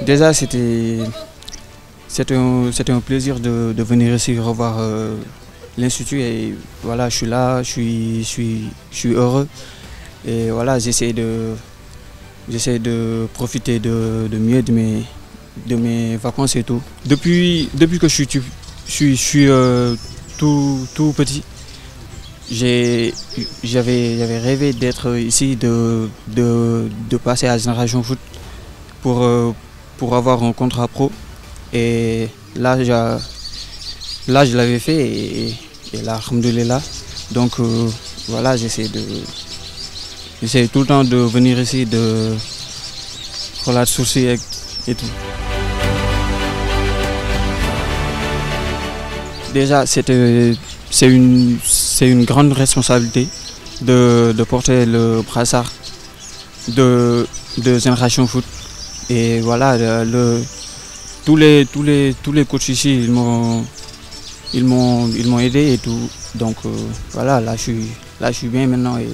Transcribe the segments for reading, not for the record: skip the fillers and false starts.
Déjà, c'était un plaisir de venir ici revoir l'Institut et voilà, je suis là, je suis heureux et voilà, j'essaie de profiter de mieux de mes vacances et tout. Depuis que je suis tout petit, j'avais rêvé d'être ici, de passer à Génération Foot pour avoir un contrat pro. Et là, je l'avais fait et là, alhamdoulilah. Donc voilà, j'essaie tout le temps de venir ici, de relater soucis et tout. Déjà, c'est une grande responsabilité de porter le brassard de Génération Foot. Et voilà, tous les coachs ici, ils m'ont aidé et tout. Donc voilà, là je suis bien maintenant. Et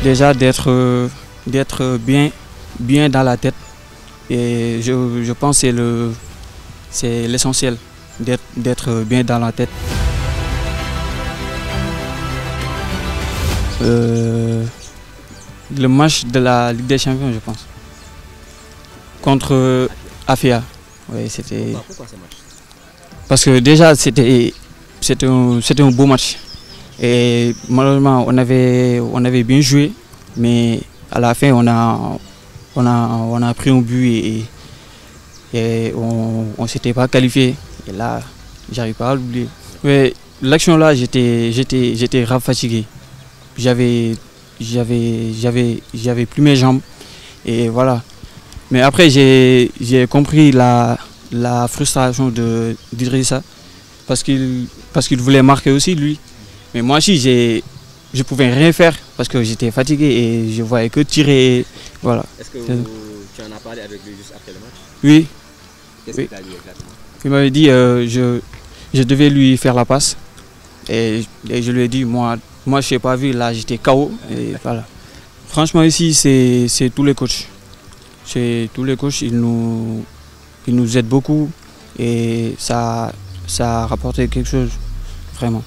déjà d'être bien dans la tête. Et je pense que c'est l'essentiel d'être bien dans la tête. Le match de la Ligue des Champions, je pense. Contre Afia. Oui, c'était. Pourquoi ce match? Parce que déjà, c'était un beau match. Et malheureusement, on avait bien joué, mais à la fin, on a pris un but et on ne s'était pas qualifié. Et là, j'arrive pas à l'oublier. Mais l'action là, j'étais grave fatigué. J'avais plus mes jambes et voilà. Mais après j'ai compris la frustration d'Idrissa parce qu'il voulait marquer aussi lui. Mais moi aussi je pouvais rien faire parce que j'étais fatigué et je voyais que tirer. Voilà. Est-ce que tu en as parlé avec lui juste après le match? Oui. Qu'est-ce qu'il t'a dit exactement? Il m'avait dit je devais lui faire la passe et je lui ai dit moi je n'ai pas vu, là j'étais KO et voilà. Franchement ici c'est tous les coachs. Tous les coachs, ils nous aident beaucoup et ça a rapporté quelque chose, vraiment.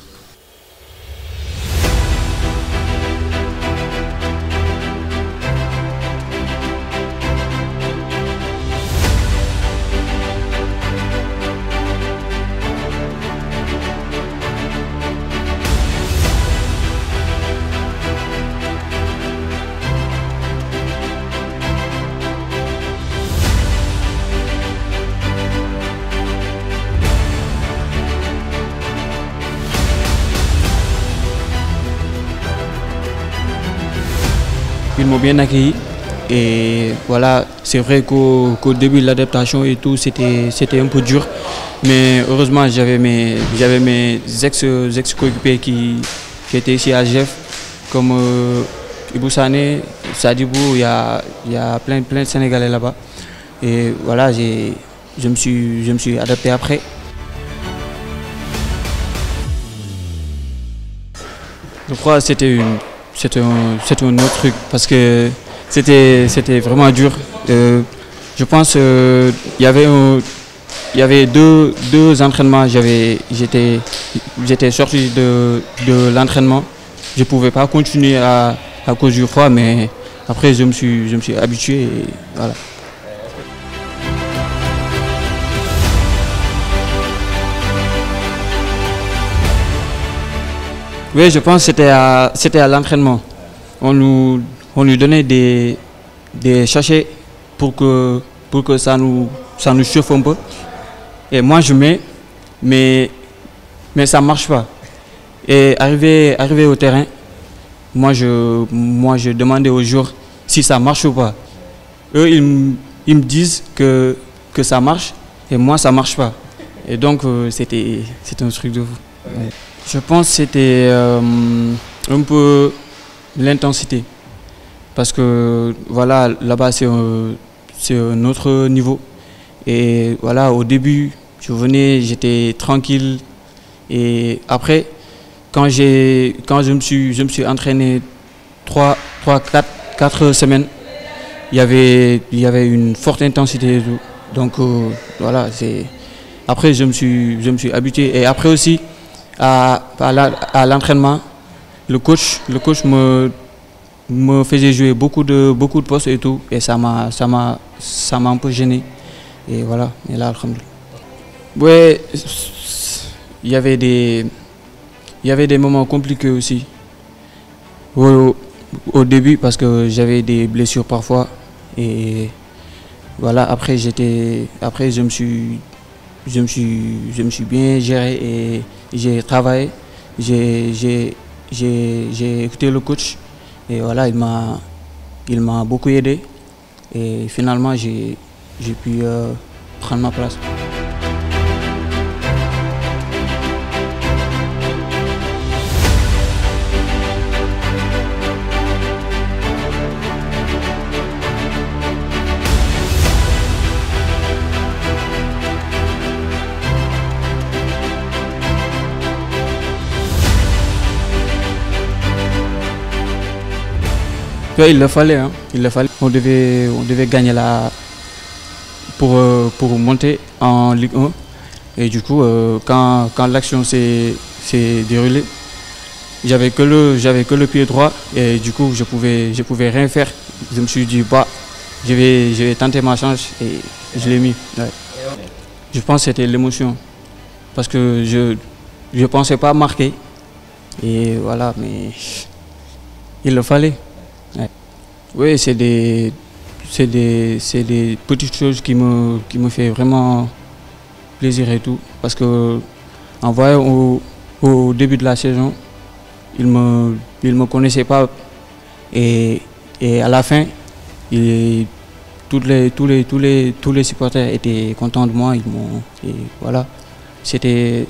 Ils m'ont bien accueilli et voilà, c'est vrai qu'au début de l'adaptation et tout, c'était un peu dur. Mais heureusement, j'avais mes ex-coéquipiers qui étaient ici à GEF, comme Ibou Sané, Sadibou, il y a plein de Sénégalais là-bas. Et voilà, je me suis adapté après. Je crois que c'était un autre truc parce que c'était vraiment dur. Je pense qu'il y avait deux entraînements. J'étais sorti de l'entraînement. Je ne pouvais pas continuer à cause du froid, mais après je me suis habitué et voilà. Oui, je pense que c'était à l'entraînement. On nous donnait des sachets pour que ça nous chauffe un peu. Et moi je mets, mais ça ne marche pas. Et arrivé au terrain, moi je demandais aux joueurs si ça marche ou pas. Eux ils me disent que ça marche et moi ça ne marche pas. Et donc c'était un truc de fou. Ouais. Je pense que c'était un peu l'intensité. Parce que voilà, là-bas c'est un autre niveau. Et voilà, au début, je venais, j'étais tranquille. Et après, quand je me suis entraîné 3, 4, 4 semaines, il y avait une forte intensité et tout. Donc voilà, après je me suis habitué. Et après aussi, à l'entraînement, le coach me faisait jouer beaucoup de postes et tout. Et ça m'a un peu gêné. Et voilà, et là, alhamdoulilah. Ouais, il y avait des moments compliqués aussi. Au début, parce que j'avais des blessures parfois. Et voilà, après je me suis bien géré et j'ai travaillé. J'ai écouté le coach et voilà, il m'a beaucoup aidé. Et finalement, j'ai pu prendre ma place. Ouais, il le fallait, hein. Il le fallait. On devait gagner pour monter en Ligue 1. Et du coup, quand l'action s'est déroulée, j'avais que le pied droit et du coup je pouvais rien faire. Je me suis dit bah je vais tenter ma chance et je l'ai mis. Ouais. Je pense que c'était l'émotion parce que je pensais pas marquer et voilà, mais il le fallait. Ouais. Oui, c'est des petites choses qui me fait vraiment plaisir et tout. Parce que en voyant au début de la saison, il me connaissait pas et à la fin, tous les supporters étaient contents de moi. Et voilà, c'était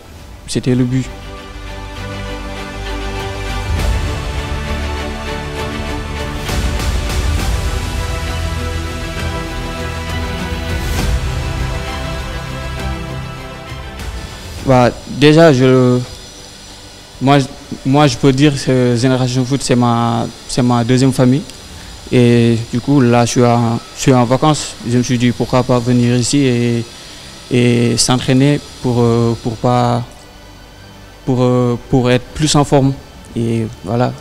le but. Bah, déjà, moi, je peux dire que Génération Foot, c'est ma deuxième famille. Et du coup, là, je suis en vacances. Je me suis dit pourquoi pas venir ici et s'entraîner pour être plus en forme. Et voilà.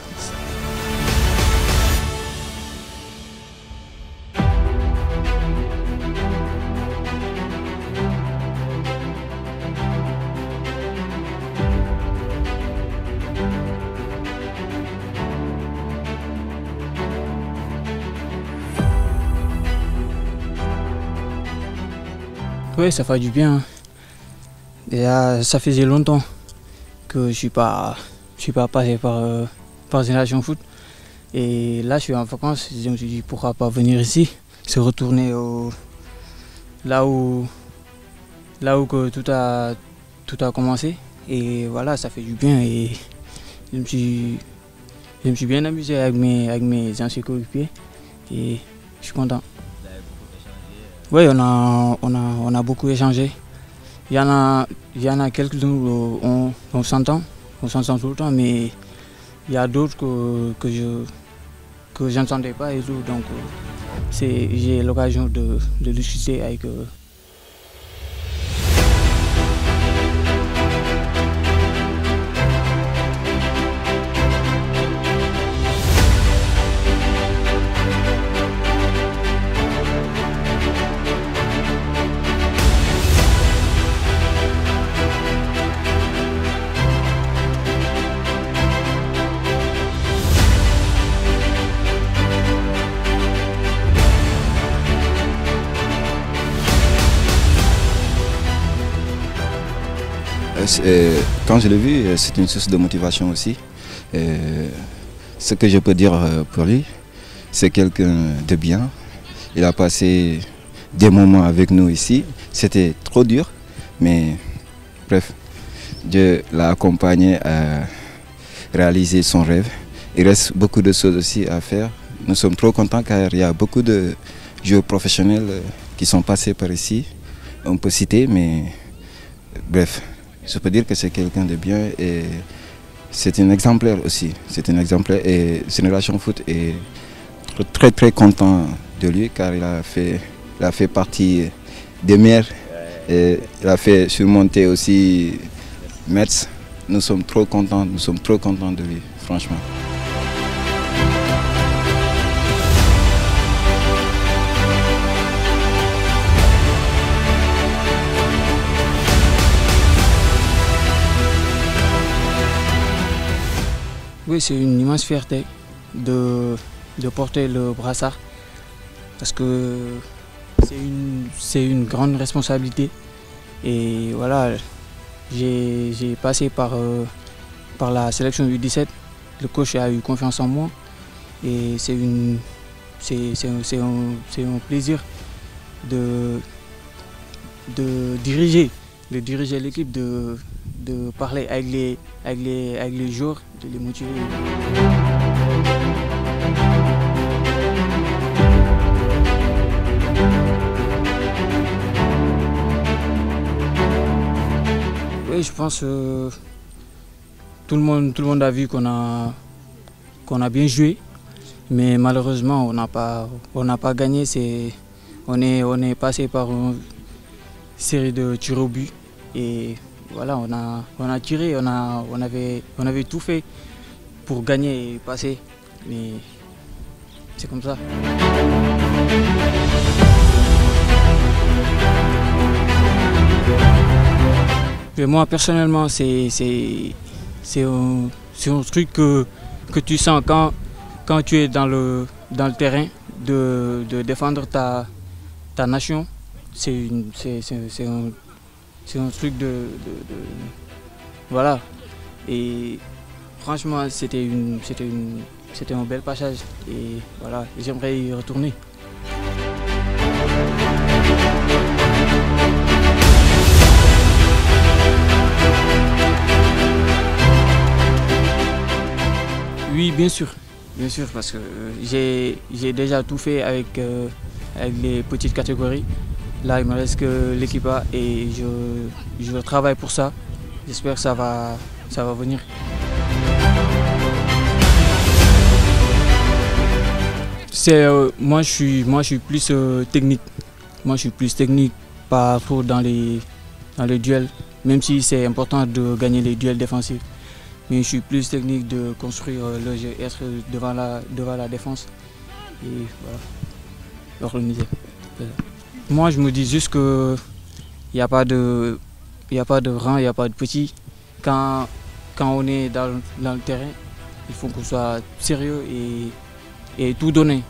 Oui, ça fait du bien. Déjà, ça faisait longtemps que je suis pas passé par Génération Foot. Et là, je suis en vacances. Je me suis dit pourquoi pas venir ici, se retourner là où que tout a commencé. Et voilà, ça fait du bien. Et je me suis bien amusé avec mes anciens coéquipiers. Et je suis content. Oui, on a beaucoup échangé. Il y en a quelques-uns où on s'entend tout le temps, mais il y a d'autres que je n'entendais pas et tout. Donc j'ai l'occasion de discuter avec eux. Quand je l'ai vu, c'est une source de motivation aussi. Ce que je peux dire pour lui, c'est quelqu'un de bien. Il a passé des moments avec nous ici. C'était trop dur, mais bref, Dieu l'a accompagné à réaliser son rêve. Il reste beaucoup de choses aussi à faire. Nous sommes trop contents car il y a beaucoup de joueurs professionnels qui sont passés par ici. On peut citer, mais bref. Je peux dire que c'est quelqu'un de bien et c'est un exemplaire aussi. C'est un exemplaire et Génération Foot est très très content de lui car il a fait partie des meilleurs et il a fait surmonter aussi Metz. Nous sommes trop contents de lui, franchement. Oui, c'est une immense fierté de porter le brassard parce que c'est une grande responsabilité. Et voilà, j'ai passé par la sélection U17, le coach a eu confiance en moi et c'est un plaisir de diriger l'équipe, de parler avec les joueurs, de les motiver. Oui, je pense que tout le monde a vu qu'on a bien joué, mais malheureusement on n'a pas gagné. On est passé par une série de tirs au but et voilà, on a tiré, on avait tout fait pour gagner et passer, mais c'est comme ça. Et moi personnellement, c'est un truc que tu sens quand tu es dans le terrain de défendre ta nation. C'est un truc voilà. Et franchement, c'était un bel passage et voilà, j'aimerais y retourner. Oui, bien sûr, parce que j'ai déjà tout fait avec les petites catégories. Là, il me reste que l'équipe A et je travaille pour ça. J'espère que ça va venir. Moi, je suis plus technique. Moi, je suis plus technique, pas trop dans les duels, même si c'est important de gagner les duels défensifs. Mais je suis plus technique de construire le jeu, être devant la défense et voilà, organiser. Moi, je me dis juste qu'il n'y a pas de grand, il n'y a pas de petit. Quand on est dans le terrain, il faut qu'on soit sérieux et tout donner.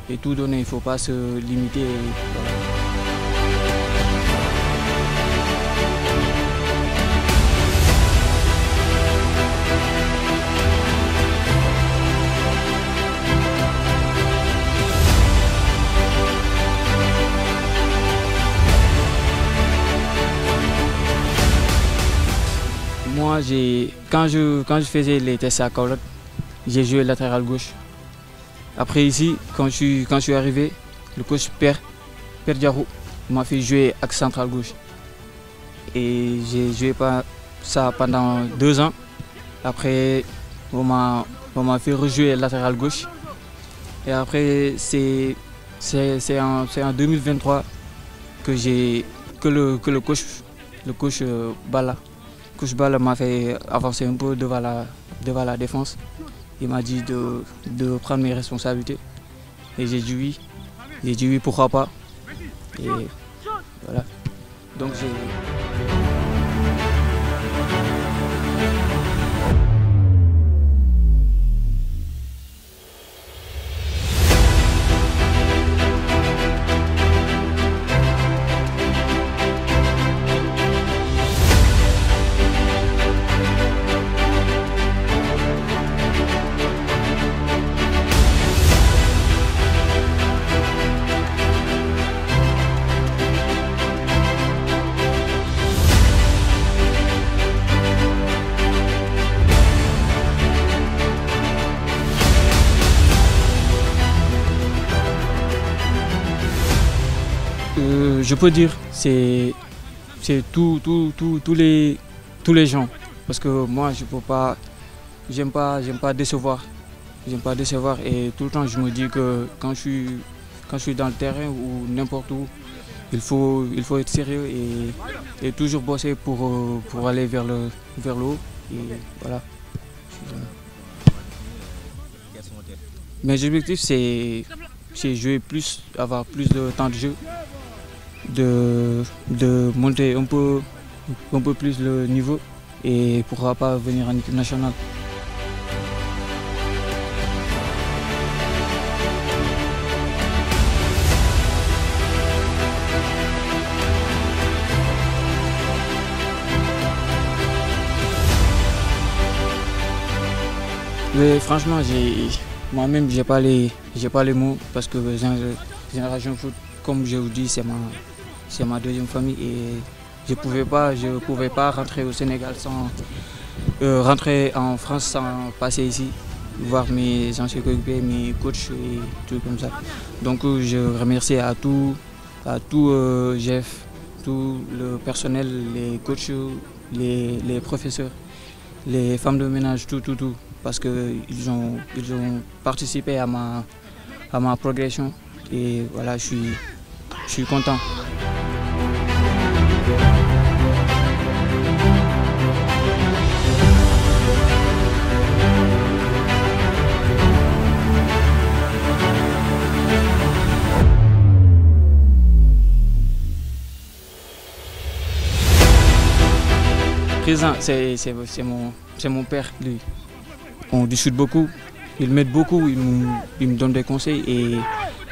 Il ne faut pas se limiter. Voilà. Moi, quand je faisais les tests à Kaolack, j'ai joué latéral gauche. Après ici, quand je suis arrivé, le coach Père Diarou m'a fait jouer axe central gauche. Et j'ai joué ça pendant 2 ans. Après, on m'a fait rejouer latéral gauche. Et après, c'est en 2023 que le coach Bala. Coach Bala m'a fait avancer un peu devant la défense. Il m'a dit de prendre mes responsabilités. Et j'ai dit oui. J'ai dit oui, pourquoi pas. Et voilà. Donc j'ai... Je peux dire c'est tous les gens parce que moi je peux pas, j'aime pas décevoir j'aime pas décevoir et tout le temps je me dis que quand je suis dans le terrain ou n'importe où, il faut être sérieux et toujours bosser pour aller vers le haut. Et voilà. Quels sont tes... Mes objectifs, c'est jouer plus, avoir plus de temps de jeu, de monter un peu plus le niveau et pourquoi pas venir en équipe nationale. Mais franchement, moi-même, j'ai pas les mots parce que Génération Foot, comme je vous dis, c'est ma deuxième famille et je pouvais pas rentrer au Sénégal sans rentrer en France sans passer ici, voir mes anciens coéquipiers, mes coachs et tout comme ça. Donc je remercie à tout Jeff, tout le personnel, les coachs, les professeurs, les femmes de ménage, tout. Parce qu'ils ont participé à ma progression et voilà, je suis content. Président, c'est mon père, lui. On discute beaucoup, il m'aide beaucoup, il me donne des conseils et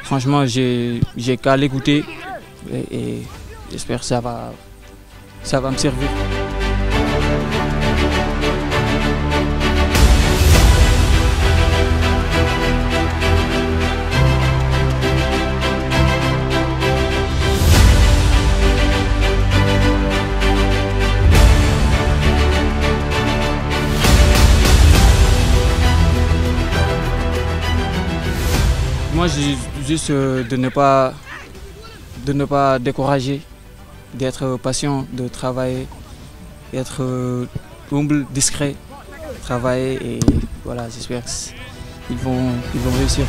franchement j'ai qu'à l'écouter et j'espère que ça va me servir. Moi, juste de ne pas décourager, d'être patient, de travailler, d'être humble, discret, travailler et voilà, j'espère qu'ils vont réussir.